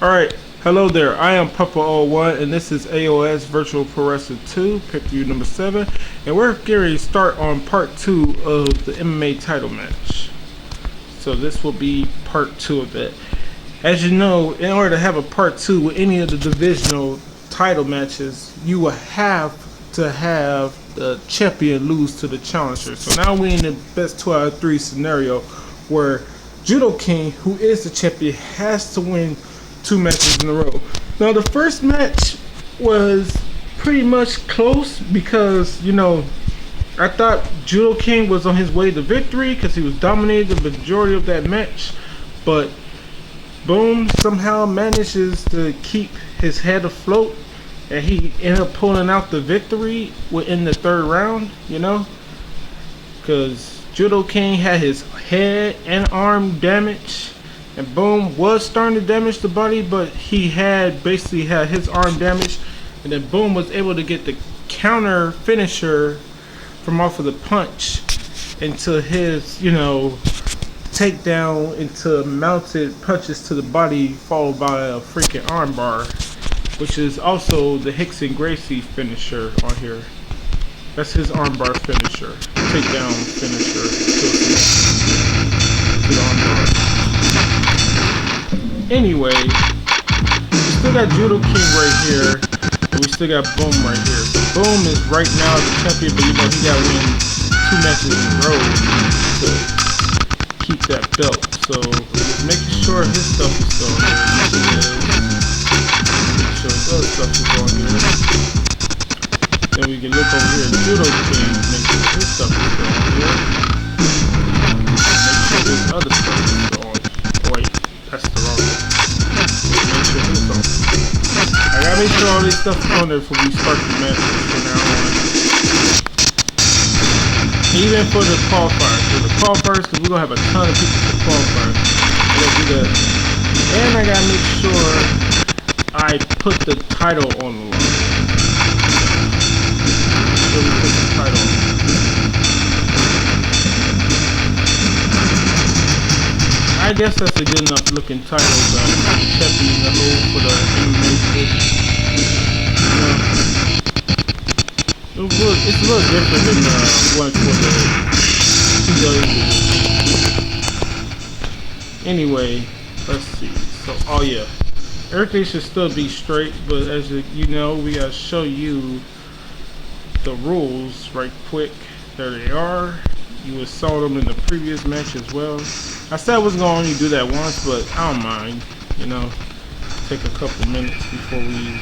Alright, hello there. I am Papa01 and this is AOS Virtual Pro Wrestling 2, PPV number 7. And we're getting to start on part 2 of the MMA title match. So this will be part 2 of it. As you know, in order to have a part 2 with any of the divisional title matches, you will have to have the champion lose to the challenger. So now we're in the best 2 out of 3 scenario where Judo King, who is the champion, has to win 2 matches in a row. Now the first match was pretty much close because, you know, I thought Judo King was on his way to victory because he was dominating the majority of that match, but Boom somehow manages to keep his head afloat and he ended up pulling out the victory within the 3rd round, you know, because Judo King had his head and arm damaged. And Boom was starting to damage the body, but he had basically had his arm damaged. And then Boom was able to get the counter finisher from off of the punch into his, you know, takedown into mounted punches to the body, followed by a freaking armbar, which is also the Hickson Gracie finisher on here. That's his armbar finisher, takedown finisher to the armbar. Anyway, we still got Judo King right here, and we still got Boom right here. Boom is right now the champion, but you know he gotta win 2 matches in a row to keep that belt. So just making sure his stuff is still on here. Make sure his other stuff is on here. Then we can look over here at Judo King, make sure his stuff is still on here. Make sure his other stuff is still on. Wait, that's the wrong one. Make sure his stuff. I gotta make sure all this stuff is on there before we start the match from now on. Even for the qualifiers. For the qualifiers, because we're gonna have a ton of people for qualifiers. We're gonna do that. And I gotta make sure I put the title on the line. So we put the title on. I guess that's a good enough looking title, but champion the whole for the MMA title. It's a little different than the one for the PPV. Anyway, let's see. So, oh yeah, everything should still be straight, but as you know, we gotta show you the rules right quick. There they are. You saw them in the previous match as well. I said I was gonna only do that once, but I don't mind. You know, take a couple minutes before we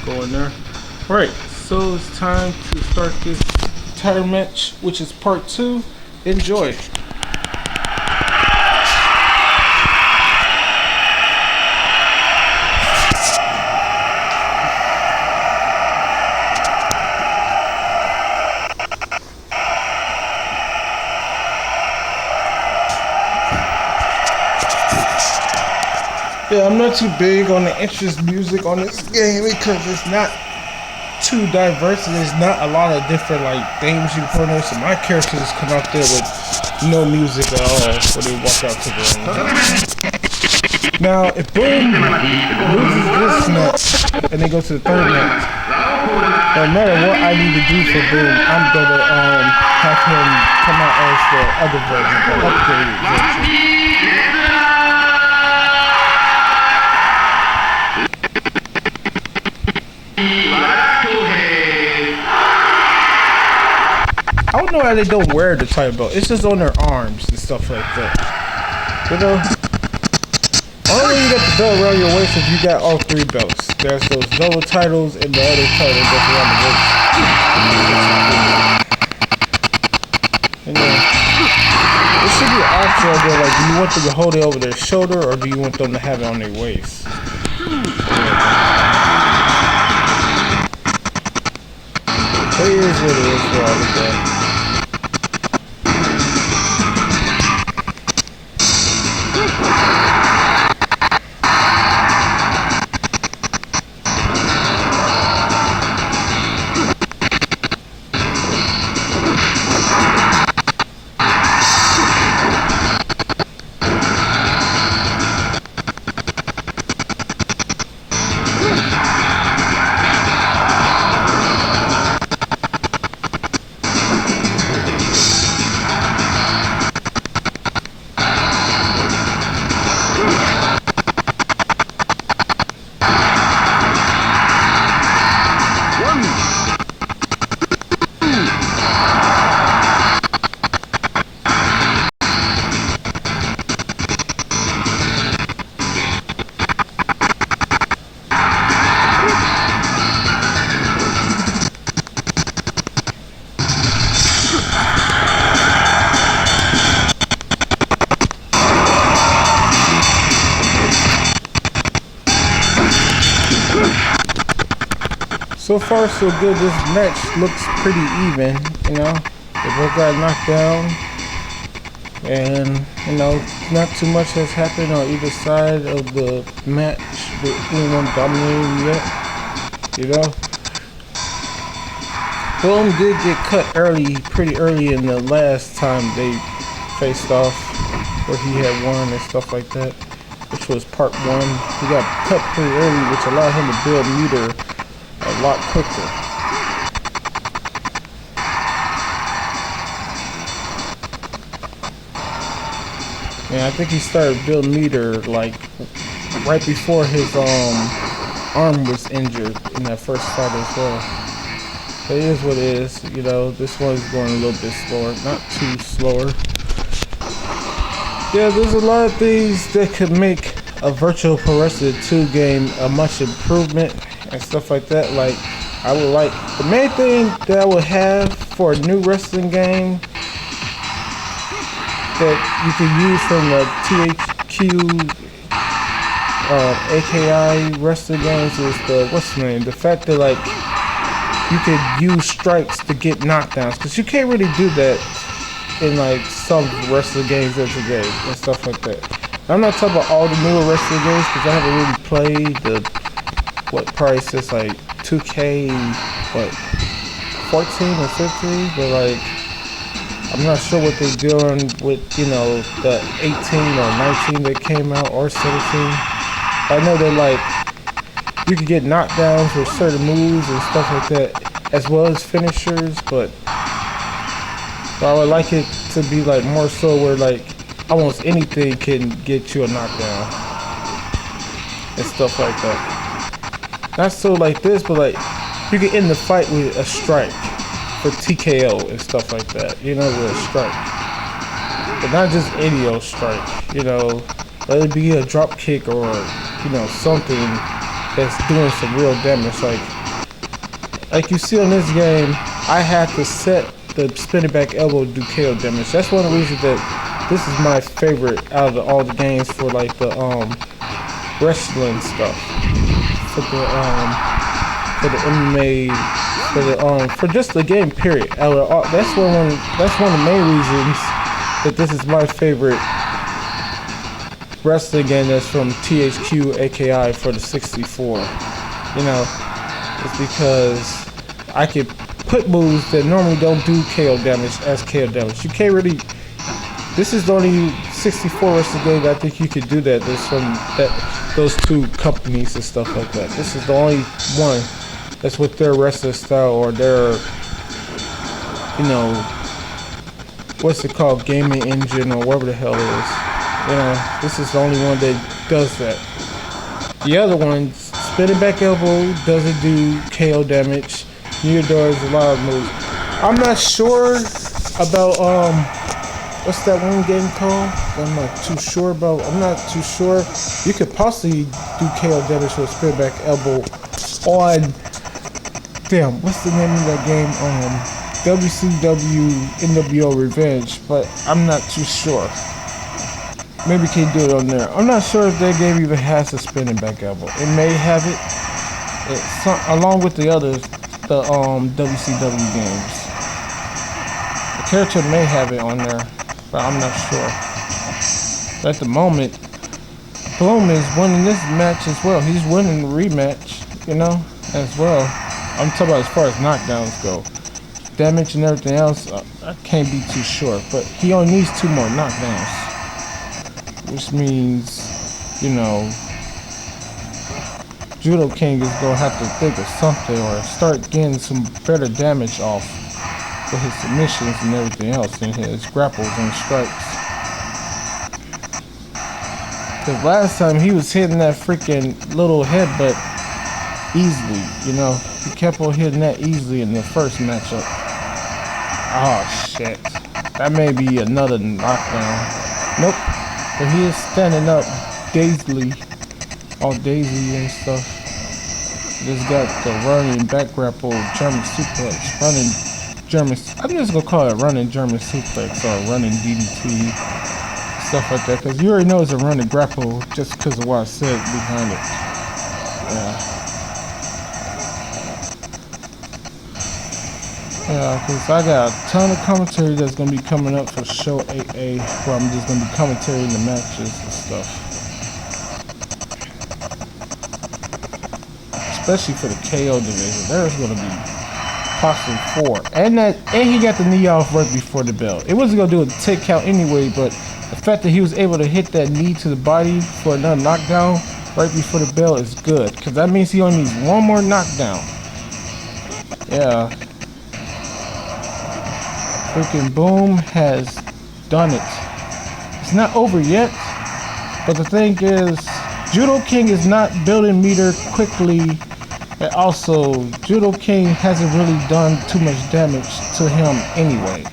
go in there. All right. So it's time to start this title match, which is part 2. Enjoy. Yeah, I'm not too big on the interest music on this game because it's not too diverse and there's not a lot of different like things you put in. So my characters just come out there with no music at all when they walk out to the ring. Now if Boom loses this match and they go to the 3rd match, no matter what I need to do for Boom, I'm gonna have him come out as the other version, the upgraded version. I don't know why they don't wear the title belt. It's just on their arms and stuff like that. You know? Only way you got the belt around your waist if you got all 3 belts. There's those double titles and the other title that's around the waist. And then it should be an option there, like, do you want them to hold it over their shoulder or do you want them to have it on their waist? It is what it is for all of that. So far, so good. This match looks pretty even. You know, they both got knocked down, and you know, not too much has happened on either side of the match with anyone dominating yet. You know, Boom did get cut early, pretty early in the last time they faced off, where he had won and stuff like that, which was part 1. He got cut pretty early, which allowed him to build meter a lot quicker. And I think he started building meter like right before his arm was injured in that first fight as well. But it is what it is, you know. This one's going a little bit slower, not too slower. Yeah, there's a lot of things that could make a Virtual Pro Wrestling 2 game a much improvement and stuff like that. Like, I would like, the main thing that I would have for a new wrestling game that you can use from the THQ AKI wrestling games is the, what's the name? The fact that, like, you could use strikes to get knockdowns, because you can't really do that in like some wrestling games of today and stuff like that. I'm not talking about all the newer wrestling games, because I haven't really played the, what, probably since like 2K, what, 14 or 15, but like, I'm not sure what they're doing with, you know, the 18 or 19 that came out, or 17. I know that like, you can get knockdowns with certain moves and stuff like that, as well as finishers, but I would like it to be like more so where like almost anything can get you a knockdown and stuff like that. Not so like this, but like you can end the fight with a strike for TKO and stuff like that, you know, with a strike. But not just any old strike, you know, let it be a drop kick or, you know, something that's doing some real damage. Like you see on this game, I had to set the spinning back elbow to do KO damage. That's one of the reasons that this is my favorite out of all the games for like the wrestling stuff. For the MMA, for just the game period. That's one of the main reasons that this is my favorite wrestling game that's from THQ AKI for the 64. You know, it's because I could put moves that normally don't do KO damage as KO damage. You can't really. This is the only 64 wrestling game that I think you could do that. That's from those two companies and stuff like that. This is the only one that's with their wrestling style or their, you know, what's it called, gaming engine or whatever the hell it is. You know, this is the only one that does that. The other one, spinning back elbow, doesn't do KO damage. Near does a lot of moves. I'm not sure about what's that one game called? I'm not too sure about. I'm not too sure. You could possibly do KO damage with a spin back elbow on. Damn, what's the name of that game? WCW NWO Revenge, but I'm not too sure. Maybe you can do it on there. I'm not sure if that game even has a spinning back elbow. It may have it. Along with the others, the WCW games. The character may have it on there, but I'm not sure. But at the moment, Boom is winning this match as well. He's winning the rematch, you know, as well. I'm talking about as far as knockdowns go. Damage and everything else, I can't be too sure. But he only needs 2 more knockdowns. Which means, you know, Judo King is going to have to think of something or start getting some better damage off with his submissions and everything else and his grapples and strikes. Because last time he was hitting that freaking little headbutt easily, you know. He kept on hitting that easily in the first matchup. Oh shit. That may be another knockdown. Nope. But he is standing up dazedly, all daisy and stuff. Just got the running back grapple, German suplex, I'm just gonna call it running German suplex or running DDT, stuff like that. Cause you already know it's a running grapple just because of what I said behind it. Yeah. Yeah, because I got a ton of commentary that's going to be coming up for Show 8A, where I'm just going to be commentating the matches and stuff. Especially for the KO division. There's going to be possibly 4. And he got the knee off right before the bell. It wasn't going to do a take count anyway, but the fact that he was able to hit that knee to the body for another knockdown right before the bell is good. Because that means he only needs one more knockdown. Yeah. Freaking Boom has done it. It's not over yet, but the thing is, Judo King is not building meter quickly, and also Judo King hasn't really done too much damage to him anyway.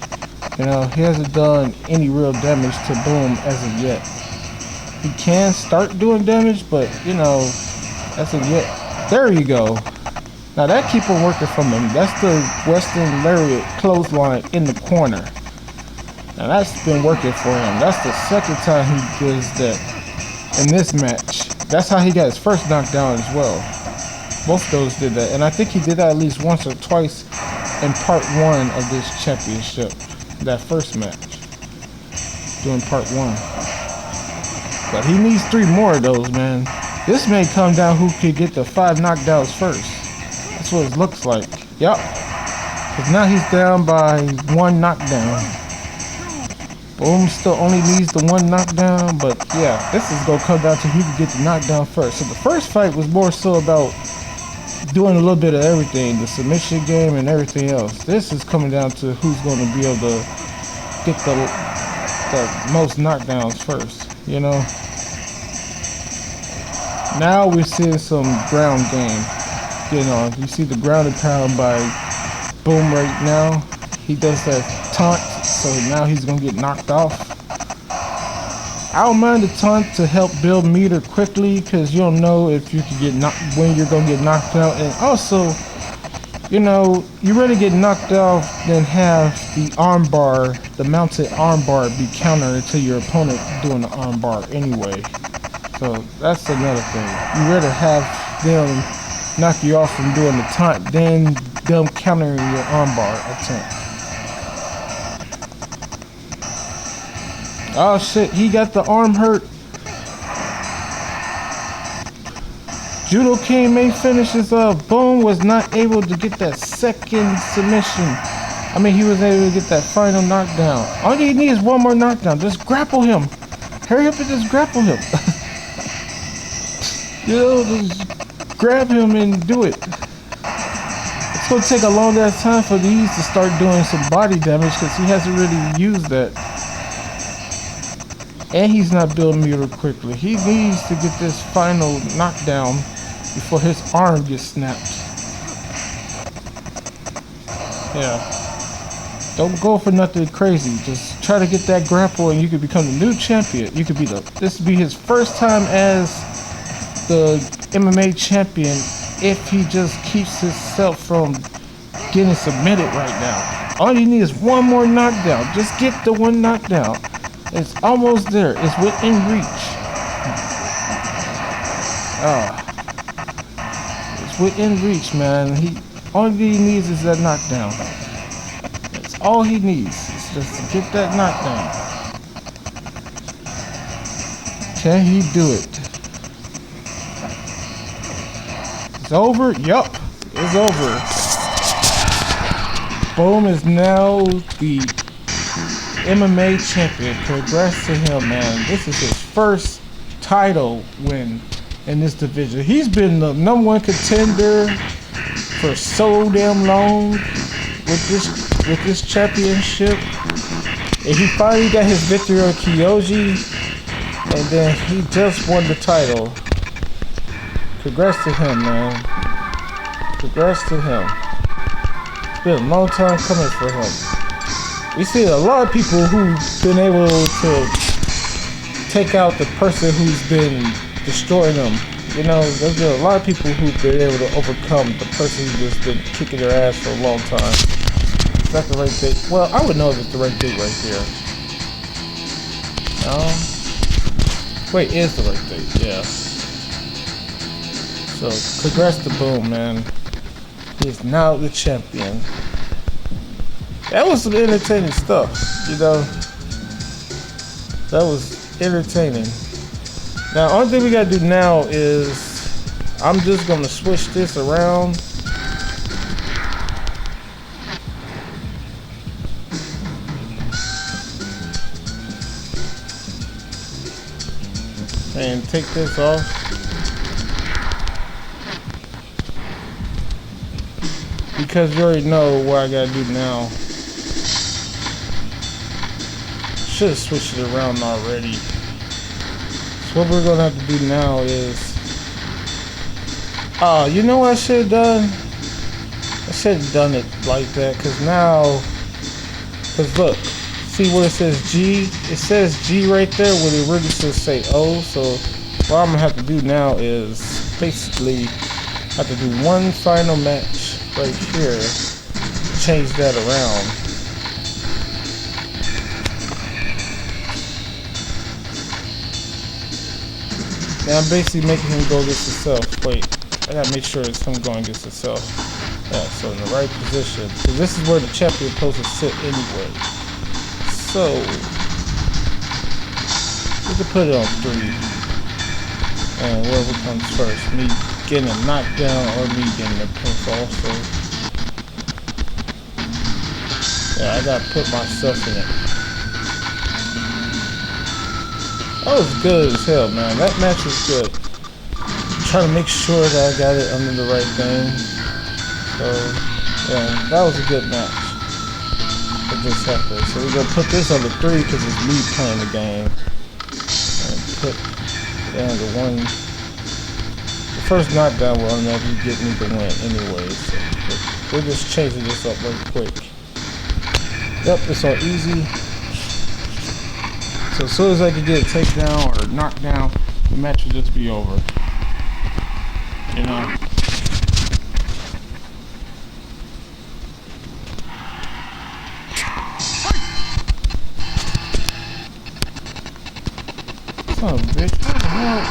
You know, he hasn't done any real damage to Boom as of yet. He can start doing damage, but you know, as of yet. There you go. Now that keep on working from him. That's the Western Lariat clothesline in the corner. Now that's been working for him. That's the second time he does that in this match. That's how he got his first knockdown as well. Both of those did that. And I think he did that at least once or twice in part 1 of this championship. That first match. Doing part 1. But he needs 3 more of those, man. This may come down who could get the 5 knockdowns first. That's what it looks like. Yup. Because now he's down by 1 knockdown. Boom still only needs the 1 knockdown. But yeah, this is going to come down to who can get the knockdown first. So the first fight was more so about doing a little bit of everything. The submission game and everything else. This is coming down to who's going to be able to get the most knockdowns first. You know. Now we're seeing some ground game. You know, you see the ground and pound by Boom right now. He does that taunt, so now he's gonna get knocked off. I don't mind the taunt to help build meter quickly, because you don't know if you can get when you're gonna get knocked out, and also, you know, you rather get knocked off than have the armbar, the mounted armbar, be countered to your opponent doing the armbar anyway. So that's another thing. You rather have them knock you off from doing the taunt than them countering your armbar attempt. Oh shit, he got the arm hurt. Judo King may finish his Boom was not able to get that second submission. I mean, he was able to get that final knockdown. All he needs is 1 more knockdown. Just grapple him. Hurry up and just grapple him. You know, just grab him and do it. It's going to take a long ass time for these to start doing some body damage, because he hasn't really used that. And he's not building meter quickly. He needs to get this final knockdown before his arm gets snapped. Yeah. Don't go for nothing crazy. Just try to get that grapple and you could become the new champion. You could be this would be his first time as the MMA champion if he just keeps himself from getting submitted right now. All you need is 1 more knockdown. Just get the 1 knockdown. It's almost there. It's within reach. It's within reach, man. All he needs is that knockdown. That's all he needs. It's just to get that knockdown. Can he do it? It's over? Yup. It's over. Boom is now the MMA champion. Congrats to him, man. This is his first title win in this division. He's been the #1 contender for so damn long with this championship. And he finally got his victory on Kyoji, and then he just won the title. Congrats to him, man. Congrats to him. It's been a long time coming for him. We see a lot of people who've been able to take out the person who's been destroying them. You know, there's been a lot of people who've been able to overcome the person who's just been kicking their ass for a long time. Is that the right date? Well, I would know if it's the right date right here. Wait, is the right date? Yeah. So, congrats to Boom, man. He is now the champion. That was some entertaining stuff, you know. That was entertaining. Now, only thing we gotta do now is I'm just gonna switch this around. And take this off. Because you already know what I gotta do now. Should have switched it around already. So what we're gonna have to do now is, you know what I should have done? I should have done it like that, cause look, see where it says G? It says G right there where it really should say O. So what I'm gonna have to do now is basically have to do one final match right here, change that around. Now I'm basically making him go against himself. Wait, I gotta make sure it's him going against himself. Yeah, so in the right position. So this is where the champion is supposed to sit anyway. So we can put it on 3. And whatever comes first, me getting a knockdown or me getting a pinfall. So yeah, I gotta put myself in it. That was good as hell, man. That match was good. Trying to make sure that I got it under the right thing. So, yeah, that was a good match. It just happened. So we're gonna put this on the 3 because it's me playing the game. And put down the 1. The first knockdown will never get me the win anyway. So we're just changing this up real quick. Yep, it's on easy. So as soon as I can get a takedown or knockdown, the match will just be over. You know. Son of a bitch, what the hell?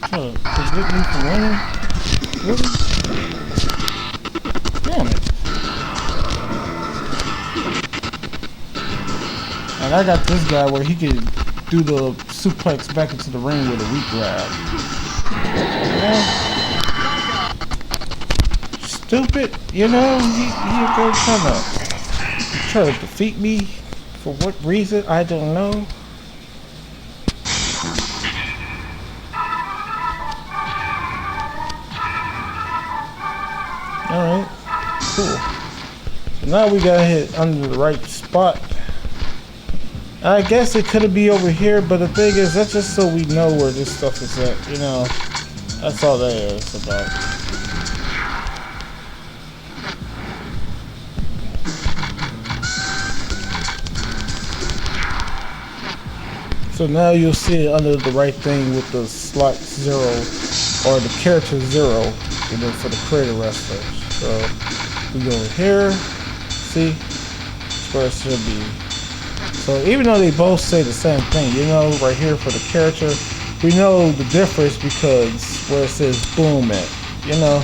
Trying to prevent me from winning? Really? Damn it. And I got this guy where he could do the suplex back into the ring with a weak grab. Yeah. Stupid, you know, he go try to defeat me. For what reason, I don't know. Alright, cool. So now we gotta hit under the right spot. I guess it could be over here, but the thing is, that's just so we know where this stuff is at, you know. That's all that is about. So now you'll see it under the right thing with the slot 0 or the character 0, you know, for the creator wrestler. So we go here, see, that's where it should be. So even though they both say the same thing, you know, right here for the character, we know the difference because where it says boom at, you know,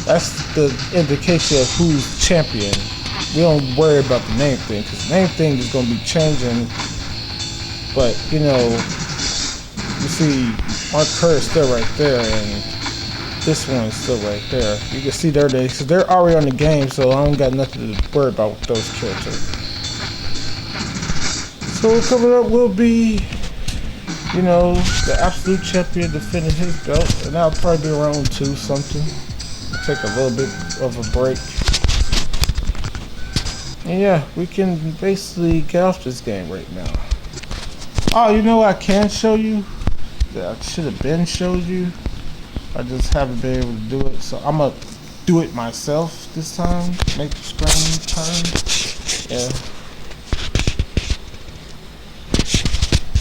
that's the indication of who's champion. We don't worry about the name thing because the name thing is going to be changing. But, you know, you see Mark Kerr is still right there and this one is still right there. You can see they're already on the game, so I don't got nothing to worry about with those characters. So coming up will be, you know, the absolute champion defending his belt, and that'll probably be around 2 something. I'll take a little bit of a break. And yeah, we can basically get off this game right now. Oh, you know what I can show you? That I should have been showed you. I just haven't been able to do it, so I'm gonna do it myself this time. Make the screen turn. Yeah.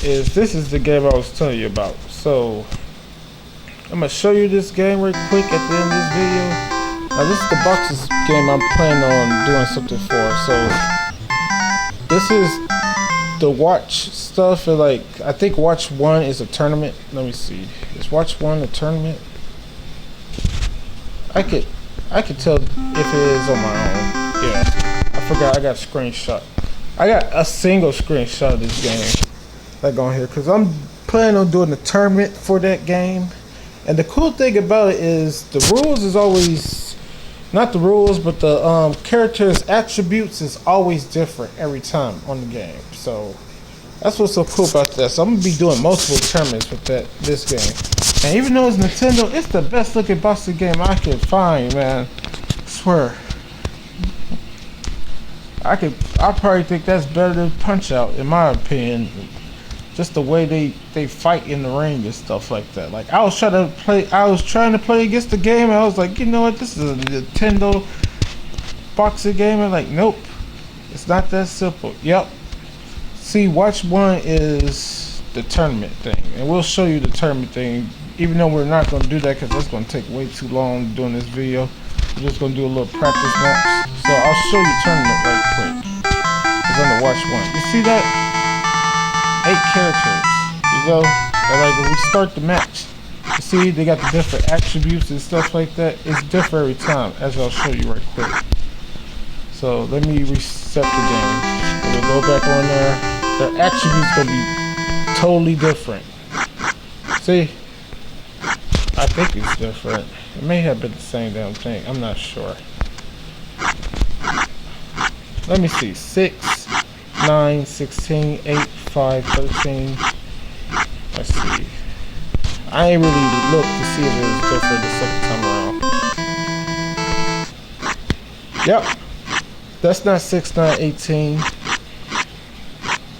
This is the game I was telling you about. So I'm gonna show you this game right quick at the end of this video. Now this is the boxes game I'm planning on doing something for. So this is the watch stuff, and like I think watch 1 is a tournament. Let me see. Is watch 1 a tournament? I could tell if it is on my own. Yeah, I forgot I got a screenshot. I got a single screenshot of this game. Like on here, cause I'm planning on doing the tournament for that game. And the cool thing about it is the rules is always, not the rules, but the characters' attributes is always different every time on the game. So that's what's so cool about that. So I'm gonna be doing multiple tournaments with this game. And even though it's Nintendo, it's the best looking boxing game I could find, man. I swear. I probably think that's better than Punch-Out, in my opinion. Just the way they fight in the ring and stuff like that. Like I was trying to play against the game, and I was like, you know what, this is a Nintendo boxing game. And like, nope, it's not that simple. Yep. See, watch one is the tournament thing, and we'll show you the tournament thing. Even though we're not going to do that because that's going to take way too long doing this video. We're just going to do a little practice match. So I'll show you tournament right quick. Because I'm going to watch one. You see that? 8 characters. You go. And like when we start the match, you see they got the different attributes and stuff like that. It's different every time, as I'll show you right quick. So let me reset the game. We'll go back on there. Their attributes going to be totally different. See? I think it's different. It may have been the same damn thing. I'm not sure. Let me see. 6, 9, 16, 8, 5, 13. Let's see. I ain't really looked to see if it was different the second time around. Yep. That's not 6, 9, 18.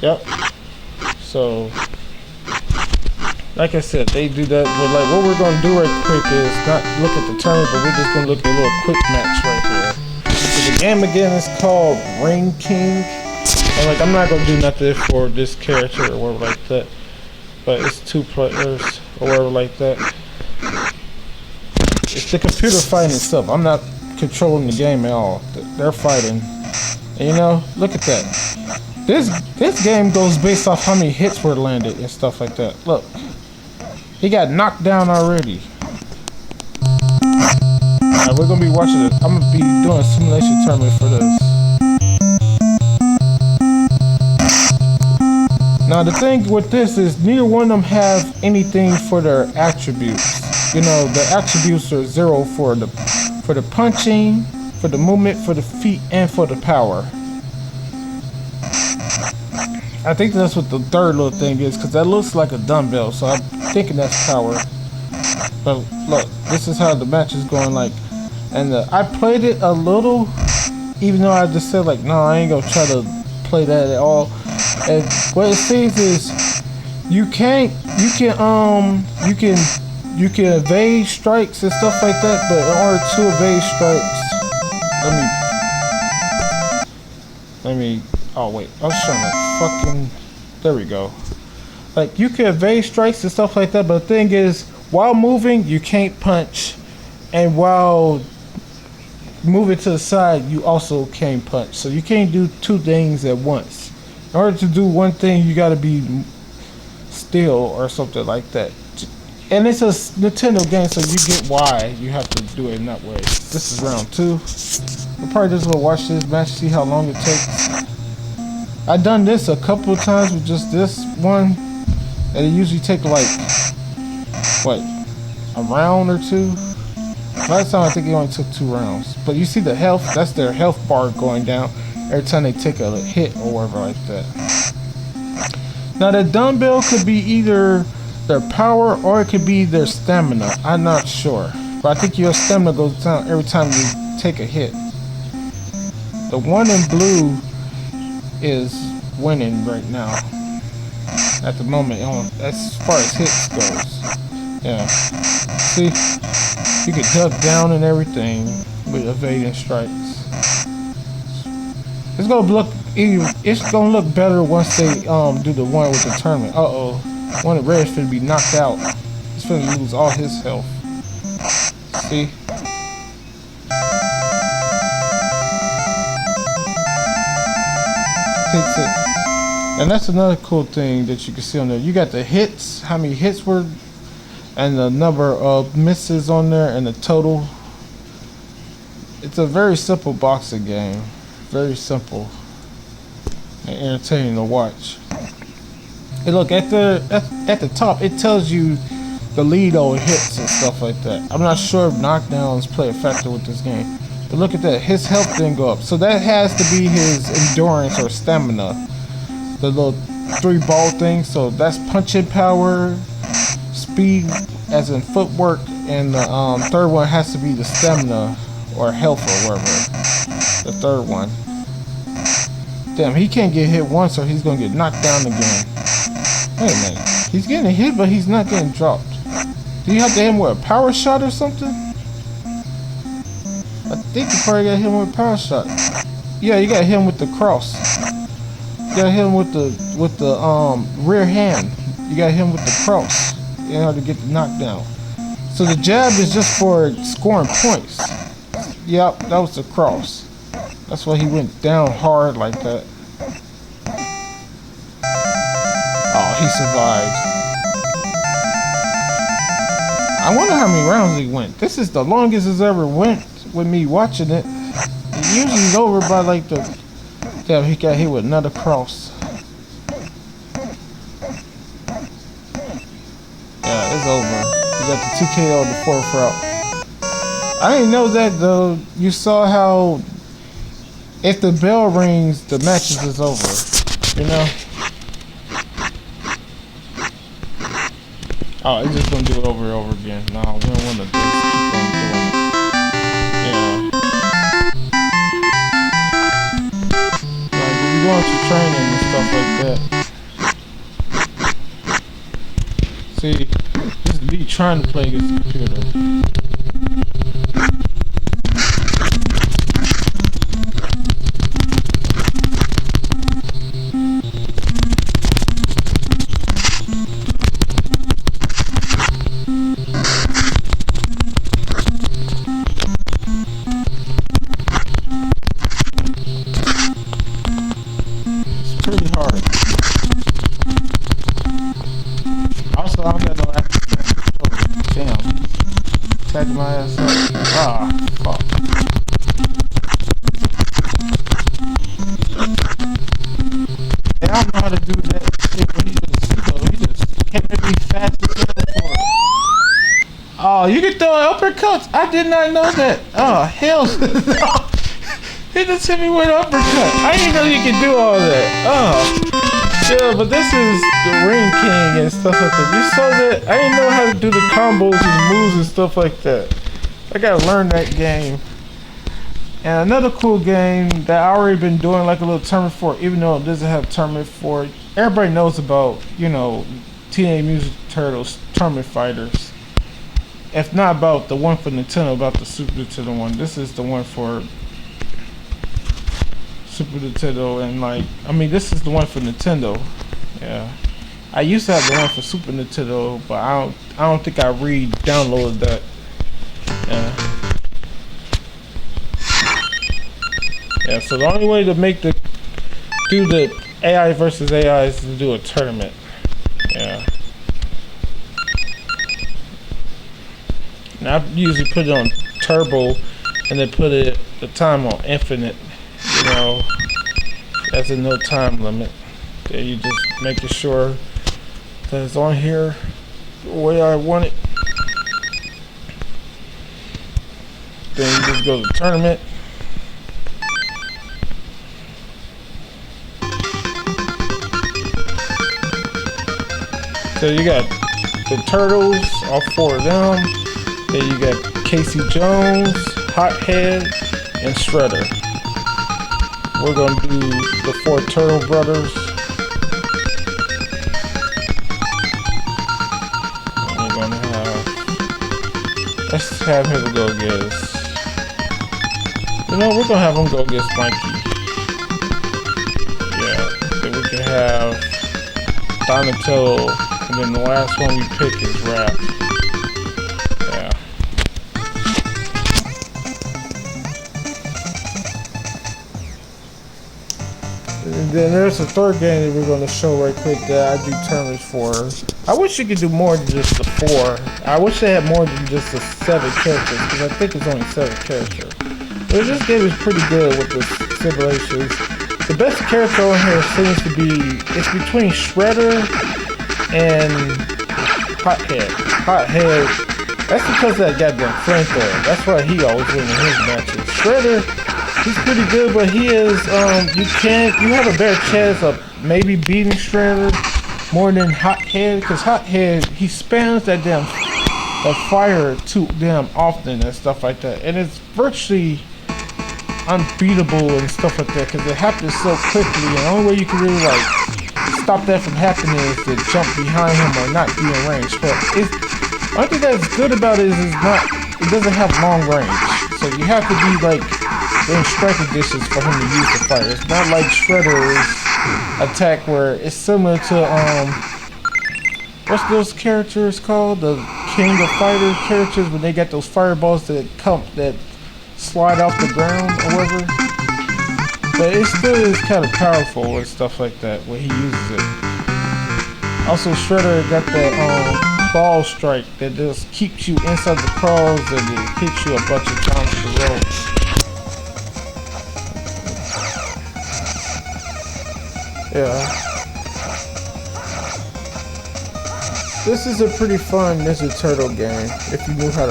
Yep. So, like I said, they do that. But like, what we're gonna do right quick is not look at the tournament, but we're just gonna look at a little quick match right here. So the game again is called Ring King, and like I'm not gonna do nothing for this character or whatever like that. But it's 2 players or whatever like that. It's the computer fighting itself. I'm not controlling the game at all. They're fighting, and you know, look at that. This game goes based off how many hits were landed and stuff like that. Look. He got knocked down already. Alright, we're gonna be watching it. I'm gonna be doing a simulation tournament for this. Now the thing with this is neither one of them have anything for their attributes. You know, the attributes are 0 for the punching, for the movement, for the feet, and for the power. I think that's what the third little thing is, because that looks like a dumbbell, so I'm thinking that's power. But look, this is how the match is going, like, and I played it a little, even though I just said like, no, I ain't gonna try to play that at all. And what it says is, you can evade strikes and stuff like that, but in order to evade strikes, let me. Oh wait, I was trying to fucking. There we go. Like you can evade strikes and stuff like that, but the thing is, while moving, you can't punch, and while moving to the side, you also can't punch. So you can't do 2 things at once. In order to do one thing, you gotta be still or something like that. And it's a Nintendo game, so you get why you have to do it in that way. This is round 2. We're probably just gonna watch this match, see how long it takes. I've done this a couple of times with just this one, and it usually take like, what, a round or 2? Last time I think it only took 2 rounds. But you see the health, that's their health bar going down every time they take a hit or whatever like that. Now the dumbbell could be either their power or it could be their stamina. I'm not sure. But I think your stamina goes down every time you take a hit. The one in blue is winning right now at the moment as far as hits goes. Yeah, see, you can duck down and everything with evading strikes. It's gonna look better once they do the one with the tournament. One of Red's finna be knocked out. He's finna lose all his health. See? Hits it. And that's another cool thing that you can see on there. You got the hits, how many hits were, and the number of misses on there, and the total It's a very simple boxing game. Very simple and entertaining to watch. And look at the top, it tells you the lead over hits and stuff like that. I'm not sure if knockdowns play a factor with this game. But look at that, his health didn't go up. So that has to be his endurance or stamina. The little 3 ball thing. So that's punching power, speed as in footwork, and the third one has to be the stamina or health or whatever. The third one. Damn, he can't get hit once or he's gonna get knocked down again. Wait a minute. He's getting hit, but he's not getting dropped. Do you have to hit him with a power shot or something? I think you probably gotta hit him with a power shot. Yeah, you gotta hit him with the cross. You gotta hit him with the rear hand. You gotta hit him with the cross in order to get the knockdown. So the jab is just for scoring points. Yep, that was the cross. That's why he went down hard like that. Oh, he survived. I wonder how many rounds he went. This is the longest it's ever went with me watching it. It usually is over by like the... Damn, he got hit with another cross. Yeah, it's over. He got the TKO in the 4th round. I didn't know that though. You saw how if the bell rings, the match is over. You know? Oh, it's just gonna do it over and over again. No, we don't want to just keep on doing it. Yeah. Like, if you're going to training and stuff like that. See, this is me trying to play against the computer. Pretty hard. Also, I'm gonna damn. Tagged my ass up. Ah, fuck. And I don't know how to do that shit, but he just can't make me fast as hell for it. Oh, you can throw uppercuts? I did not know that. Oh, hell no. He just hit me with an uppercut. I didn't know you could do all that. Oh. Yeah, but this is the Ring King and stuff like that. You saw that? I didn't know how to do the combos and moves and stuff like that. I gotta learn that game. And another cool game that I already been doing like a little tournament for, even though it doesn't have a tournament for it. Everybody knows about, you know, Teenage Mutant Turtles Tournament Fighters. If not about the one for Nintendo, about the Super Nintendo one. This is the one for Super Nintendo, and like, I mean, this is the one for Nintendo. Yeah, I used to have the one for Super Nintendo, but I don't think I re-downloaded that. Yeah, so the only way to do the AI versus AI is to do a tournament. Yeah. And I usually put it on turbo and then put the time on infinite. You know, that's a no time limit. There you just making sure that it's on here the way I want it. Then you just go to tournament. So you got the Turtles, all 4 of them. Then you got Casey Jones, Hothead, and Shredder. We're gonna do the 4 Turtle Brothers. And we're gonna have, let's have him go against, you know, we're gonna have him go against Mikey. Yeah, then we can have Donatello, and then the last one we pick is Raph. Yeah. And then there's a 3rd game that we're going to show right quick that I do tournaments for. I wish you could do more than just the 4. I wish they had more than just the 7 characters, because I think it's only 7 characters. Well, this game is pretty good with the simulations. The best character on here seems to be, it's between Shredder and Hothead. Hothead, that's because of that goddamn flamethrower. That's why he always wins in his matches. Shredder, he's pretty good, but he is, you have a better chance of maybe beating Shredder more than Hothead, because Hothead, he spams that damn fire too damn often and stuff like that, and it's virtually unbeatable and stuff like that because it happens so quickly, and the only way you can really like stop that from happening is to jump behind him or not be in range. But one thing that's good about it is it doesn't have long range, so you have to be like in striking distance for him to use the fire. It's not like Shredder's attack where it's similar to what's those characters called, the King of Fighter characters, when they got those fireballs that slide off the ground or whatever. But it still is kind of powerful and stuff like that when he uses it. Also, Shredder got that ball strike that just keeps you inside the crawls and it hits you a bunch of times in a row. Yeah. This is a pretty fun Ninja Turtle game if you know how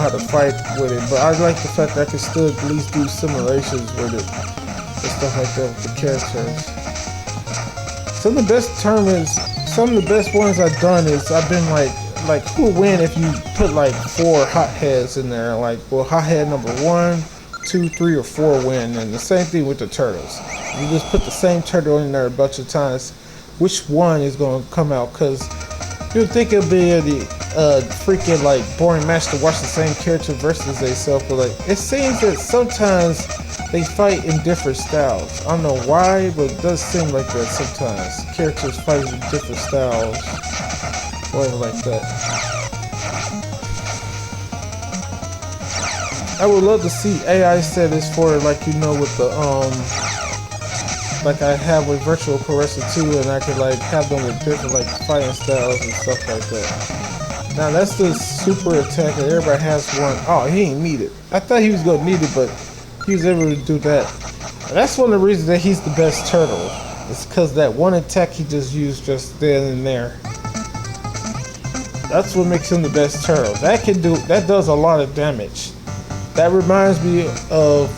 to fight with it. But I like the fact that I can still at least do simulations with it and stuff like that with the characters. Some of the best ones I've done is I've been like who will win if you put like 4 hotheads in there? Like, well, hothead number 1, 2, 3, or 4 win, and the same thing with the turtles. You just put the same turtle in there a bunch of times. Which one is going to come out? Because you'd think it'd be the freaking like boring match to watch the same character versus themselves, but like it seems that sometimes they fight in different styles. I don't know why, but it does seem like that sometimes. Characters fight in different styles, whatever like that. I would love to see AI settings for it, like with the like I have with Virtual Pro Wrestling 2, and I could like have them with different like fighting styles and stuff like that. Now that's the super attack, and everybody has one. Oh, he ain't need it. I thought he was gonna need it, but he was able to do that. And that's one of the reasons that he's the best turtle. It's because that one attack he just used just then and there. That's what makes him the best turtle. That does a lot of damage. That reminds me of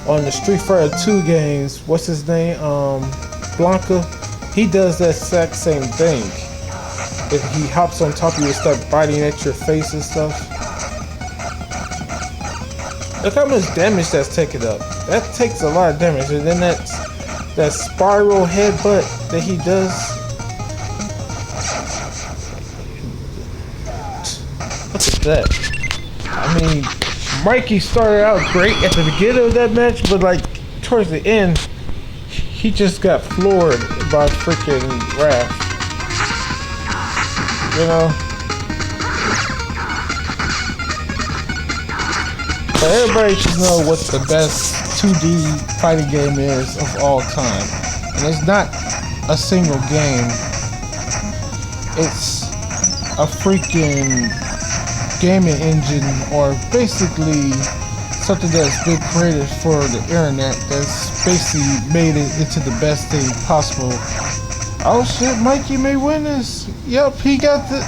on the Street Fighter 2 games, what's his name? Blanca. He does that exact same thing. If he hops on top of you and starts biting at your face and stuff. Look how much damage that's taken up. That takes a lot of damage. And then that spiral headbutt that he does. Look at that. I mean, Mikey started out great at the beginning of that match, but like towards the end, he just got floored by freaking Raph. But everybody should know what the best 2D fighting game is of all time. And it's not a single game. It's a freaking gaming engine, or basically something that's been created for the internet that's basically made it into the best thing possible. Oh shit, Mikey may win this. Yep, he got the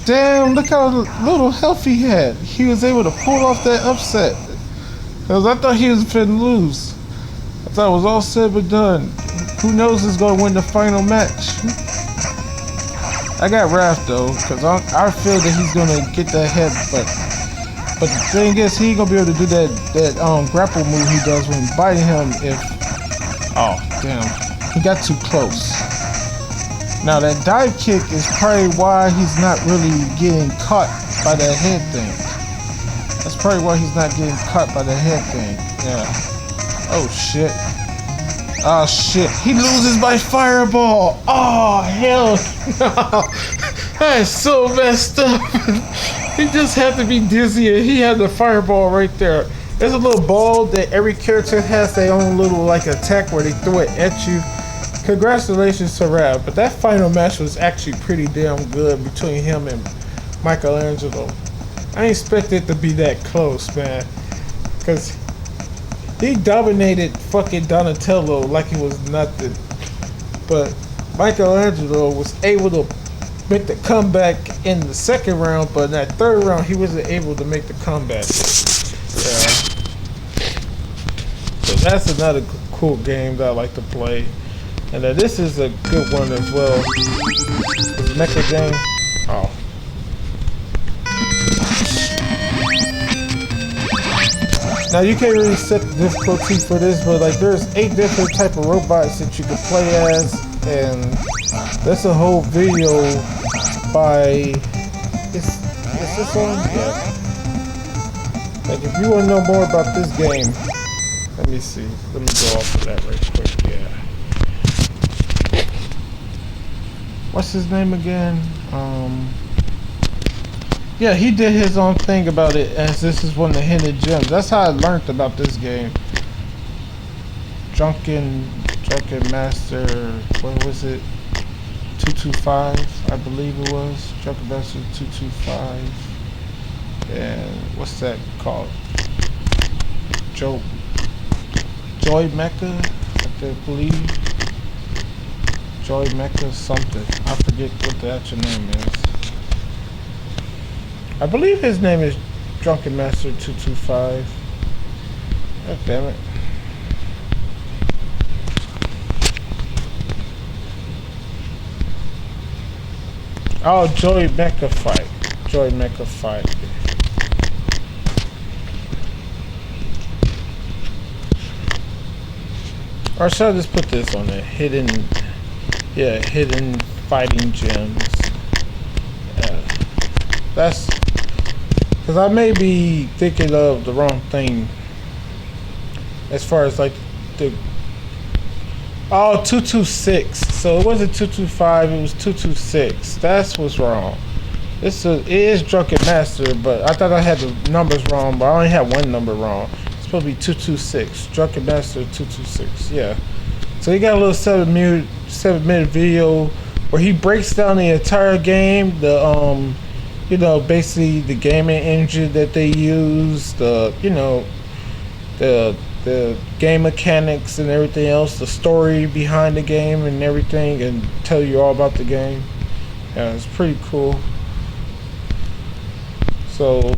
damn, look how little health he had. He was able to pull off that upset. Cause I thought he was finna lose. I thought it was all said but done. Who knows who's gonna win the final match? I got Raph though, because I feel that he's gonna get that headbutt. But the thing is, he ain't gonna be able to do that grapple move he does when biting him if. Oh damn, he got too close. Now that dive kick is probably why he's not really getting caught by that head thing. That's probably why he's not getting caught by the head thing. Yeah. Oh shit. Oh shit, he loses by fireball. Oh hell no. That is so messed up. He just had to be dizzy and he had the fireball right there. There's a little ball that every character has their own little like attack where they throw it at you. Congratulations to Rab, but that final match was actually pretty damn good between him and Michelangelo. I ain't expect it to be that close, man. Cause He dominated fucking Donatello like it was nothing. But Michelangelo was able to make the comeback in the second round, but in that third round he wasn't able to make the comeback. Yeah. So that's another cool game that I like to play. And this is a good one as well. The mecha game. Oh. Now you can't really set the difficulty for this, but like there's 8 different type of robots that you can play as, and that's a whole video by. Is this on? Yeah. Like if you want to know more about this game, let me see. Let me go off of that right quick. Yeah. What's his name again? Yeah, he did his own thing about it, as this is one of the hidden gems. That's how I learned about this game. Drunken Master, what was it? 225, I believe it was. Drunken Master 225. And what's that called? Joy Mecha, I believe. Joy Mecha something. I forget what the actual name is. I believe his name is Drunken Master 225. God damn it. Oh, Joy Mecha Fight. Joy Mecha Fight. Or should I just put this on there? Hidden fighting gems. Yeah. That's because I may be thinking of the wrong thing as far as like the 226. So it wasn't 225, it was 226. That's what's wrong. It is Drunken Master, but I thought I had the numbers wrong, but I only had one number wrong. It's supposed to be 226. Drunken Master 226. Yeah. So he got a little 7-minute video where he breaks down the entire game, the basically the gaming engine that they use, the game mechanics and everything else, the story behind the game and everything, and tell you all about the game. Yeah, it's pretty cool. So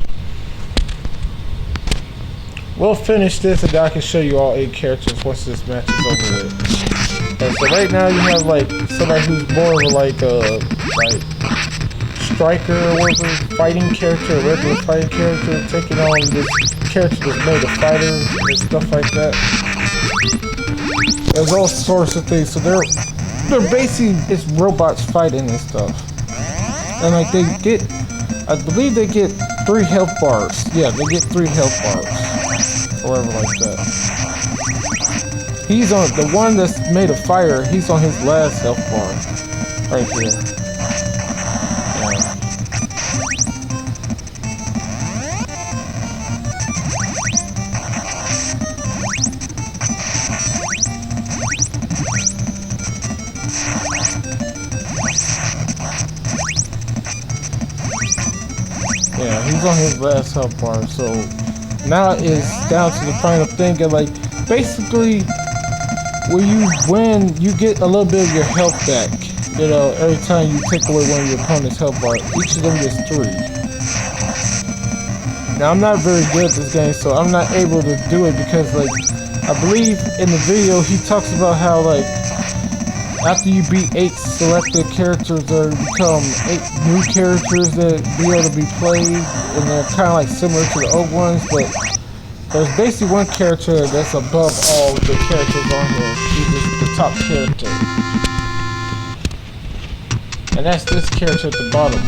we'll finish this and then I can show you all 8 characters once this match is over with. And so right now you have like somebody who's more of like striker or whatever, fighting character, a regular fighting character, taking on this character that's made a fighter and stuff like that. There's all sorts of things. So they're basically it's robots fighting and stuff. And like I believe they get 3 health bars. Yeah, they get 3 health bars. Or whatever like that. He's on the one that's made of fire, he's on his last health bar. Right here. Yeah, he's on his last health bar, so now it's down to the final thing, and like basically when you win you get a little bit of your health back, every time you take away one of your opponent's health bar. Each of them gets 3. Now I'm not very good at this game, so I'm not able to do it because like I believe in the video he talks about how like after you beat 8 selected characters, there become 8 new characters that be able to be played, and they're kind of like similar to the old ones, but there's basically one character that's above all the characters on here. He's the top character. And that's this character at the bottom.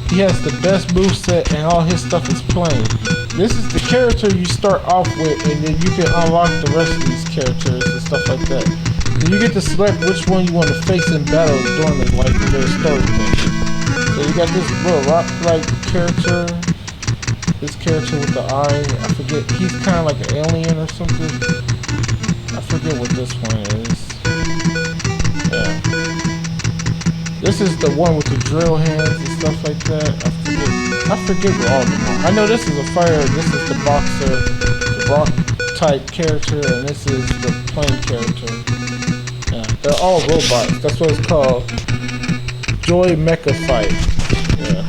He has the best moveset and all his stuff is plain. This is the character you start off with, and then you can unlock the rest of these characters and stuff like that. And you get to select which one you want to face in battle during the story thing. So you got this little rock-like character. This character with the eye, I forget, he's kind of like an alien or something. I forget what this one is. Yeah. This is the one with the drill hands and stuff like that. I forget what all of them are. I know this is a fighter, this is the boxer, type character, and this is the plain character. Yeah, they're all robots. That's what it's called. Joy Mecha Fight. Yeah.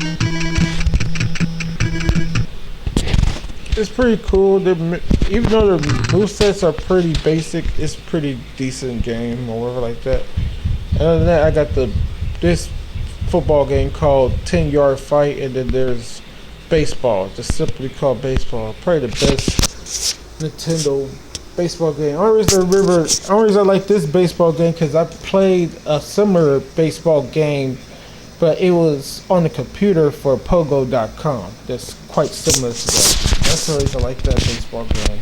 It's pretty cool. Even though the movesets are pretty basic, it's pretty decent game or whatever like that. And other than that, I got this football game called 10-Yard Fight, and then there's baseball, just simply called baseball. Probably the best Nintendo baseball game. Only reason I like this baseball game because I played a similar baseball game, but it was on the computer for Pogo.com. That's quite similar to that. That's the reason I like that baseball game.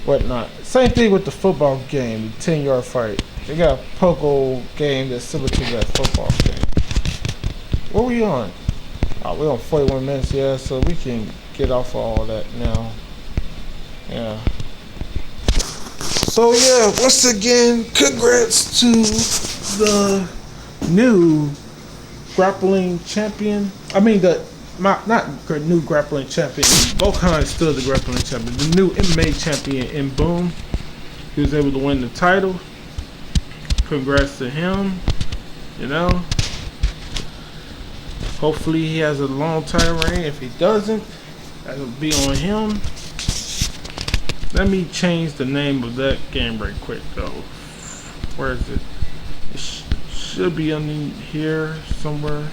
Whatnot. Same thing with the football game, the 10-Yard Fight. They got a Pogo game that's similar to that football game. What we on? Oh, we're on 41 minutes, yeah, so we can get off of all that now. Yeah. So yeah, once again, congrats to the new grappling champion. I mean not new grappling champion. Bokan is still the grappling champion. The new MMA champion in Boom. He was able to win the title. Congrats to him. You know. Hopefully he has a long title reign. If he doesn't, that'll be on him. Let me change the name of that game right quick though. Where is it? It should be on here somewhere.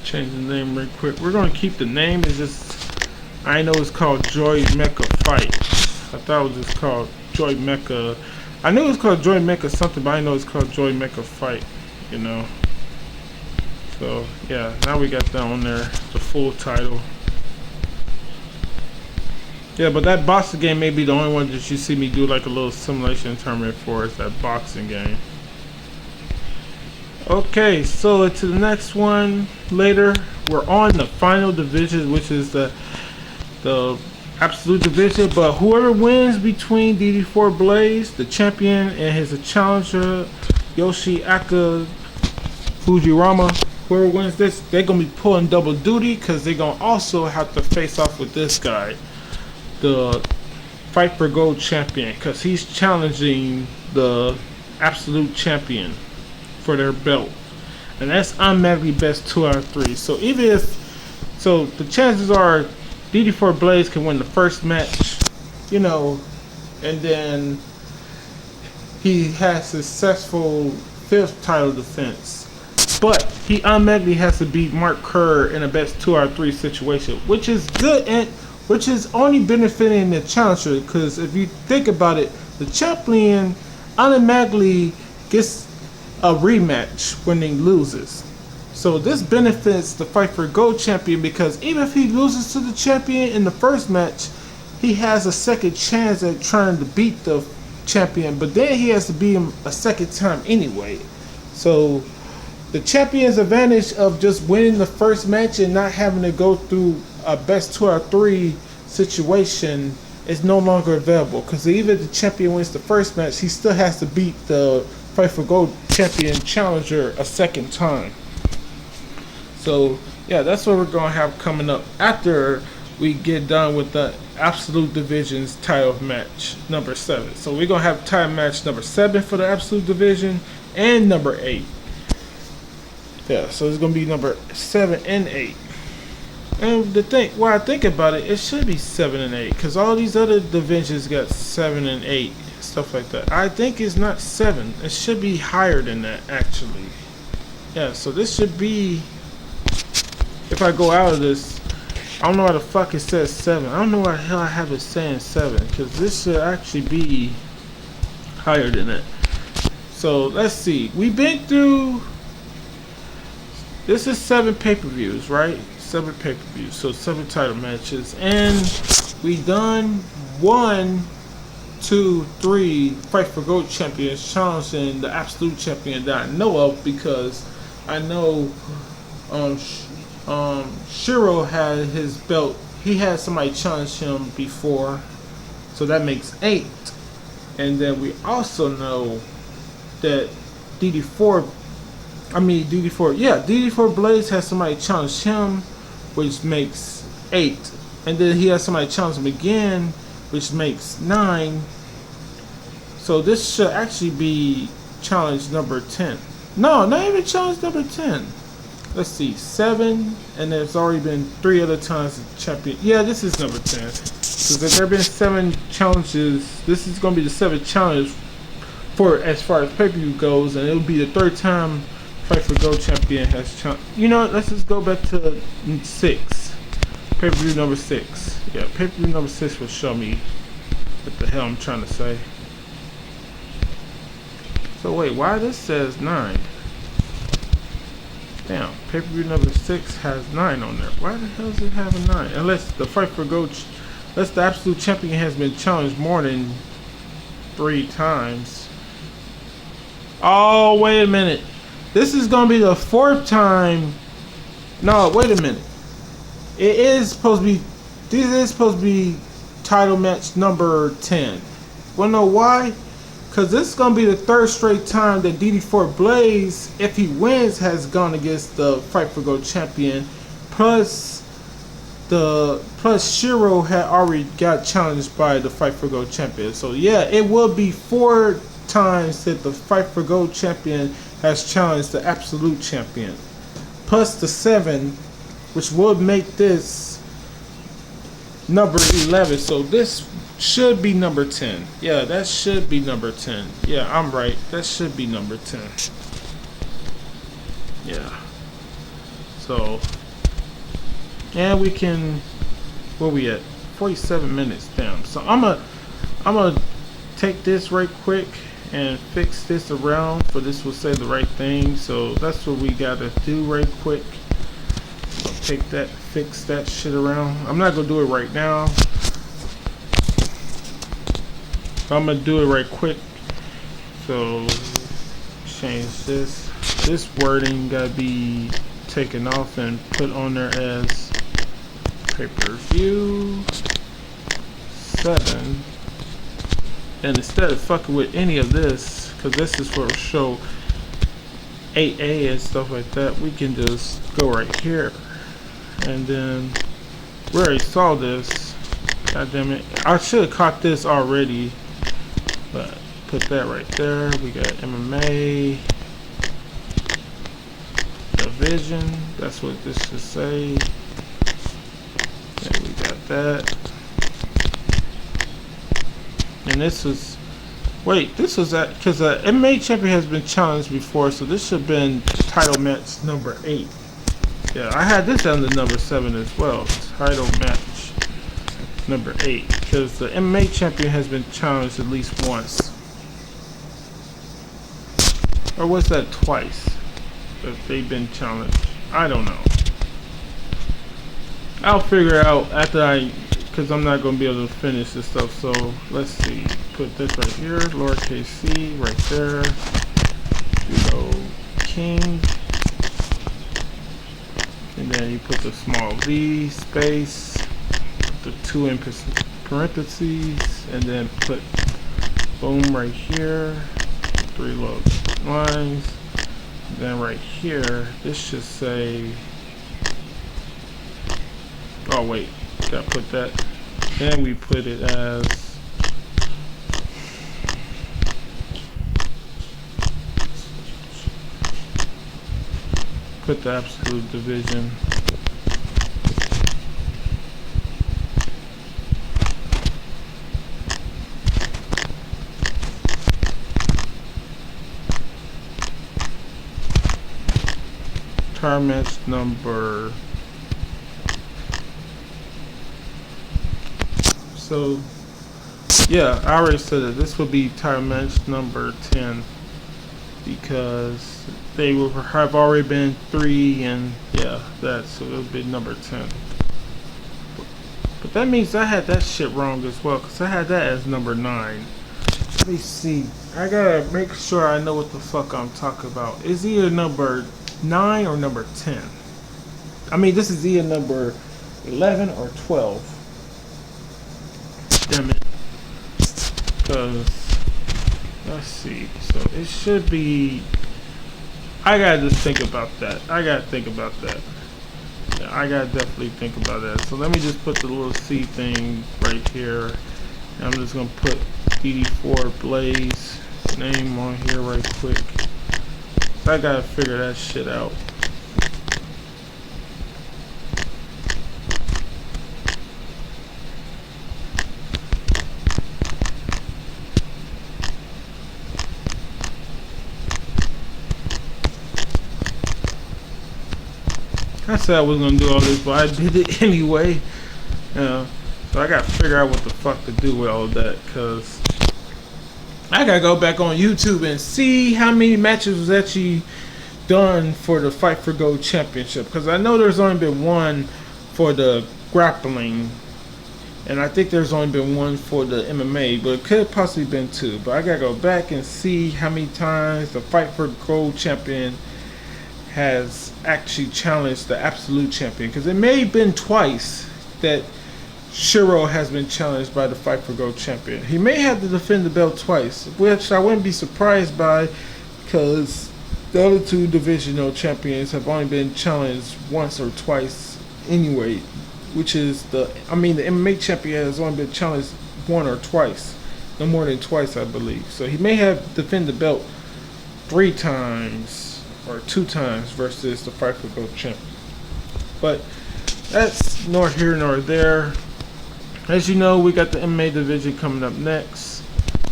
Change the name right quick. We're gonna keep the name. It's just I know it's called Joy Mecha Fight. I thought it was just called Joy Mecha. I knew it was called Joy Mecha something, but I know it's called Joy Mecha Fight. You know. So yeah, now we got that on there. The full title. Yeah, but that boxing game may be the only one that you see me do like a little simulation tournament for. Is that boxing game. Okay, so to the next one later. We're on the final division, which is the absolute division. But whoever wins between DD4 Blaze, the champion, and his challenger Yoshiaka Fujirama, whoever wins this, they're gonna be pulling double duty because they're gonna also have to face off with this guy, the Fight for Gold champion, because he's challenging the absolute champion for their belt, and that's automatically best 2 out of 3. So even if the chances are DD4 Blaze can win the first match, you know, and then he has successful 5th title defense, but he automatically has to beat Mark Kerr in a best 2 out of 3 situation, which is good and which is only benefiting the challenger, because if you think about it, the champion automatically gets a rematch when he loses. So this benefits the Fight for Gold champion, because even if he loses to the champion in the first match, he has a second chance at trying to beat the champion, but then he has to beat him a second time anyway. So the champion's advantage of just winning the first match and not having to go through a best 2 out of 3 situation is no longer available, because even if the champion wins the first match, he still has to beat the Fight for Gold champion challenger a second time. So yeah, that's what we're gonna have coming up after we get done with the Absolute Division's title match number 7. So we're gonna have title match number 7 for the Absolute Division and number 8. Yeah, so it's gonna be number 7 and 8. And the thing, when I think about it, it should be 7 and 8, because all these other divisions got 7 and 8, stuff like that. I think it's not 7. It should be higher than that, actually. Yeah, so this should be, if I go out of this, I don't know why the fuck it says 7. I don't know why the hell I have it saying 7, because this should actually be higher than that. So let's see. We've been through, this is 7 pay-per-views, right? 7 pay-per-views, so 7 title matches, and we done 1, 2, 3 Fight for Gold champions challenging the absolute champion that I know of, because I know Shiro had his belt. He had somebody challenge him before, so that makes 8. And then we also know that DD4 Blaze has somebody challenge him, which makes 8. And then he has somebody challenge him again, which makes 9. So this should actually be challenge number 10. No, not even challenge number 10. Let's see, 7, and there's already been 3 other times the champion. Yeah, this is number 10. Because there have been 7 challenges. This is going to be the 7th challenge for as far as pay-per-view goes, and it'll be the 3rd time Fight for Gold champion has challenged. You know what, let's just go back to 6. Pay-per-view number 6. Yeah, pay-per-view number 6 will show me what the hell I'm trying to say. So wait, why this says 9? Damn, pay-per-view number 6 has 9 on there. Why the hell does it have a 9? Unless the Fight for Gold, unless the absolute champion has been challenged more than 3 times. Oh, wait a minute. This is gonna be the 4th time. No, wait a minute. It is supposed to be. This is supposed to be title match number 10. Wanna know why? Because this is going to be the 3rd straight time that DD4 Blaze, if he wins, has gone against the Fight for Gold champion. Plus Shiro had already got challenged by the Fight for Gold champion. So yeah, it will be 4 times that the Fight for Gold champion has challenged the absolute champion. Plus the 7, which would make this number 11. So this should be number 10. Yeah, that should be number 10. Yeah, I'm right. That should be number 10. Yeah. So, and we can, where we at? 47 minutes. Damn. So I'm gonna take this right quick and fix this around, for this will say the right thing. So that's what we gotta do right quick. So take that, fix that shit around. I'm not gonna do it right now. I'm gonna do it right quick. So change this. This wording gotta be taken off and put on there as pay-per-view 7. And instead of fucking with any of this, because this is for show 8A and stuff like that, we can just go right here. And then we already saw this. God damn it. I should have caught this already. But put that right there. We got MMA division. That's what this should say. And we got that. And this was, wait, this was that, because the MMA champion has been challenged before, so this should have been title match number 8. Yeah, I had this on the number 7 as well. Title match number 8, because the MMA champion has been challenged at least once. Or was that twice? If they've been challenged, I don't know. I'll figure out after because I'm not going to be able to finish this stuff. So let's see, put this right here, lowercase c right there, king, and then you put the small v space, put the 2 in parentheses, and then put boom right here, 3 little lines. Then right here, this should say, oh wait, gotta put that, then we put it as, put the absolute division. Title match number, so yeah, I already said that this will be title match number 10 because they will have already been 3, and yeah, that, so it'll be number 10. But that means I had that shit wrong as well, because I had that as number 9. Let me see, I gotta make sure I know what the fuck I'm talking about. It's either number 9 or number 10. I mean, this is either number 11 or 12. Damn it. Because, let's see. So it should be, I gotta just think about that. I gotta think about that. Yeah, I gotta definitely think about that. So let me just put the little C thing right here. And I'm just gonna put DD4 Blaze name on here right quick. So I gotta figure that shit out. I said I wasn't gonna do all this, but I did it anyway. So I gotta figure out what the fuck to do with all of that, cause I gotta go back on YouTube and see how many matches was actually done for the Fight for Gold Championship. Cause I know there's only been one for the grappling, and I think there's only been one for the MMA, but it could have possibly been two. But I gotta go back and see how many times the Fight for Gold champion has actually challenged the absolute champion, because it may have been twice that Shiro has been challenged by the Fight for Gold champion. He may have to defend the belt twice, which I wouldn't be surprised by, because the other two divisional champions have only been challenged once or twice anyway, which is the MMA champion has only been challenged one or twice, no more than twice, I believe. So he may have defended the belt 3 times or 2 times versus the Fight for Gold champion. But that's nor here nor there. As you know, we got the MMA division coming up next.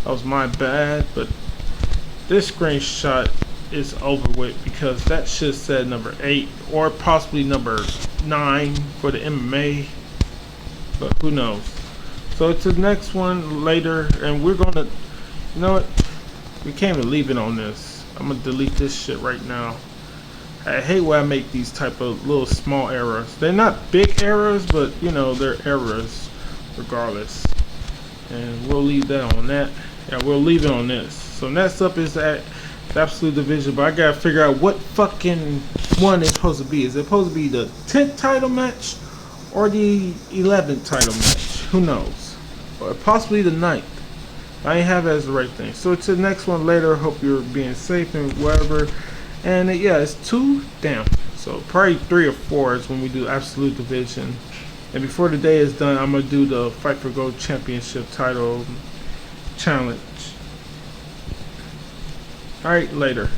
That was my bad, but this screenshot is over with, because that should said number 8 or possibly number 9 for the MMA, but who knows. So it's the next one later, and we're gonna, you know what, we can't even leave it on this. I'm gonna delete this shit right now. I hate when I make these type of little small errors. They're not big errors, but you know, they're errors regardless. And we'll leave that on that. Yeah, we'll leave it on this. So next up is that the absolute division, but I gotta figure out what fucking one it's supposed to be. Is it supposed to be the 10th title match or the 11th title match? Who knows? Or possibly the 9th. I ain't have it as the right thing. So to the next one later. Hope you're being safe and whatever. And yeah, it's 2. Damn. So probably 3 or 4 is when we do absolute division. And before the day is done, I'm gonna do the Fight for Gold Championship title challenge. Alright, later.